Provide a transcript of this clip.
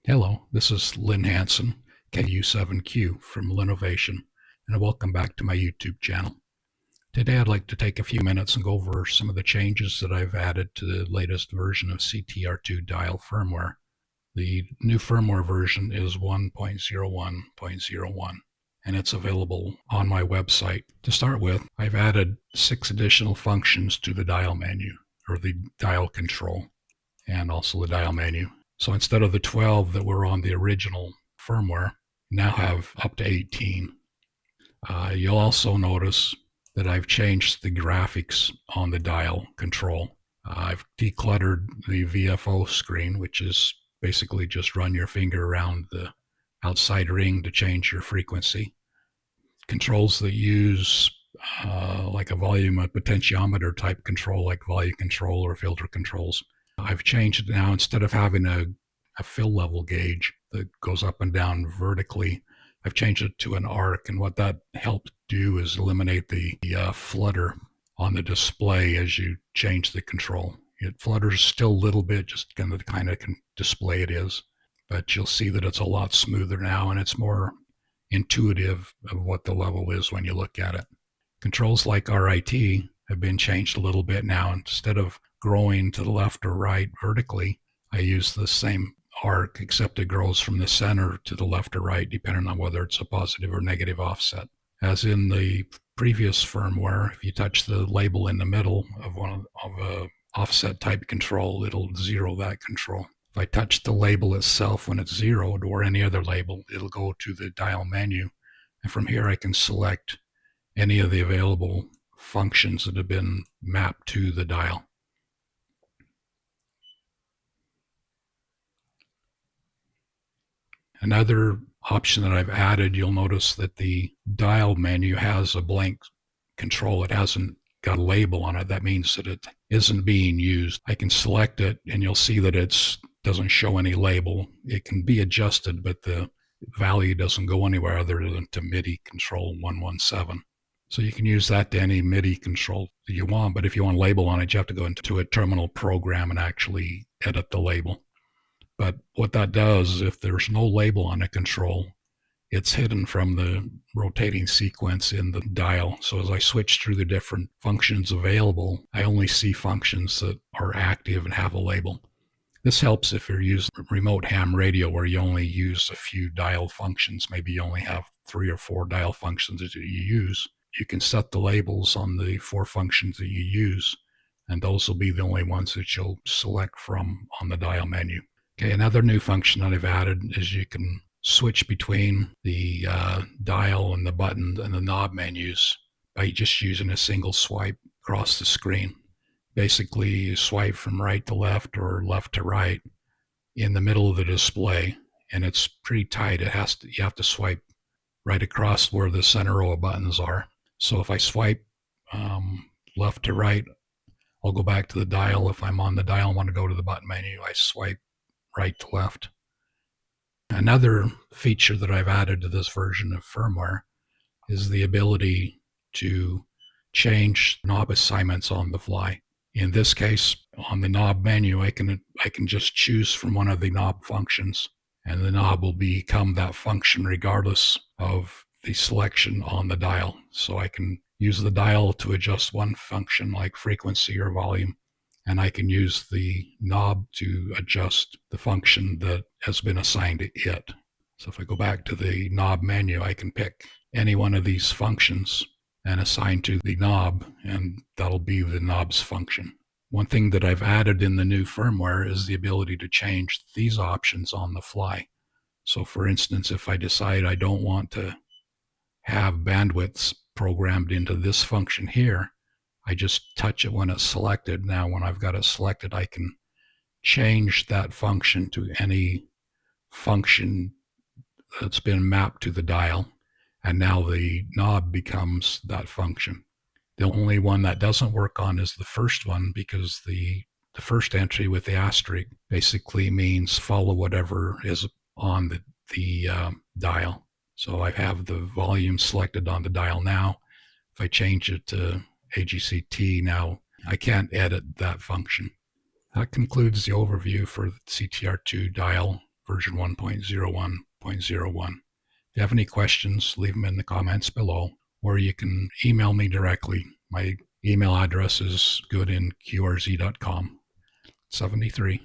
Hello, this is Lynn Hansen, KU7Q from Linnovation, and welcome back to my YouTube channel. Today I'd like to take a few minutes and go over some of the changes that I've added to the latest version of CTR2-Dial firmware. The new firmware version is 1.01.01, and it's available on my website. To start with, I've added 6 additional functions to the dial menu, or the dial control, and also the dial menu. So instead of the 12 that were on the original firmware, now have up to 18. You'll also notice that I've changed the graphics on the dial control. I've decluttered the VFO screen, which is basically just run your finger around the outside ring to change your frequency. Controls that use like a volume and potentiometer type control, like volume control or filter controls, I've changed it now. Instead of having a fill level gauge that goes up and down vertically, I've changed it to an arc. And what that helps do is eliminate the flutter on the display as you change the control. It flutters still a little bit, just kind of the kind of display it is. But you'll see that it's a lot smoother now, and it's more intuitive of what the level is when you look at it. Controls like RIT have been changed a little bit now. Instead of growing to the left or right vertically, I use the same arc, except it grows from the center to the left or right, depending on whether it's a positive or negative offset. As in the previous firmware, if you touch the label in the middle of a offset type control, it'll zero that control. If I touch the label itself when it's zeroed, or any other label, it'll go to the dial menu. And from here I can select any of the available functions that have been mapped to the dial. Another option that I've added, you'll notice that the dial menu has a blank control. It hasn't got a label on it. That means that it isn't being used. I can select it and you'll see that it doesn't show any label. It can be adjusted, but the value doesn't go anywhere other than to MIDI control 117. So you can use that to any MIDI control that you want, but if you want a label on it, you have to go into a terminal program and actually edit the label. But what that does is if there's no label on a control, it's hidden from the rotating sequence in the dial. So as I switch through the different functions available, I only see functions that are active and have a label. This helps if you're using remote ham radio where you only use a few dial functions. Maybe you only have 3 or 4 dial functions that you use. You can set the labels on the 4 functions that you use, and those will be the only ones that you'll select from on the dial menu. Okay, another new function that I've added is you can switch between the dial and the button and the knob menus by just using a single swipe across the screen. Basically, you swipe from right to left or left to right in the middle of the display, and it's pretty tight. You have to swipe right across where the center row of buttons are. So if I swipe left to right, I'll go back to the dial. If I'm on the dial and want to go to the button menu, I swipe right to left. Another feature that I've added to this version of firmware is the ability to change knob assignments on the fly. In this case, on the knob menu, I can just choose from one of the knob functions, and the knob will become that function regardless of the selection on the dial. So I can use the dial to adjust one function like frequency or volume, and I can use the knob to adjust the function that has been assigned to it. So if I go back to the knob menu, I can pick any one of these functions and assign to the knob, and that'll be the knob's function. One thing that I've added in the new firmware is the ability to change these options on the fly. So for instance, if I decide I don't want to have bandwidths programmed into this function here, I just touch it when it's selected. Now, when I've got it selected, I can change that function to any function that's been mapped to the dial. And now the knob becomes that function. The only one that doesn't work on is the first one, because the first entry with the asterisk basically means follow whatever is on the dial. So I have the volume selected on the dial now. If I change it to AGCT now, I can't edit that function. That concludes the overview for the CTR2-Dial version 1.01.01. If you have any questions, leave them in the comments below, or you can email me directly. My email address is goodinqrz.com. 73.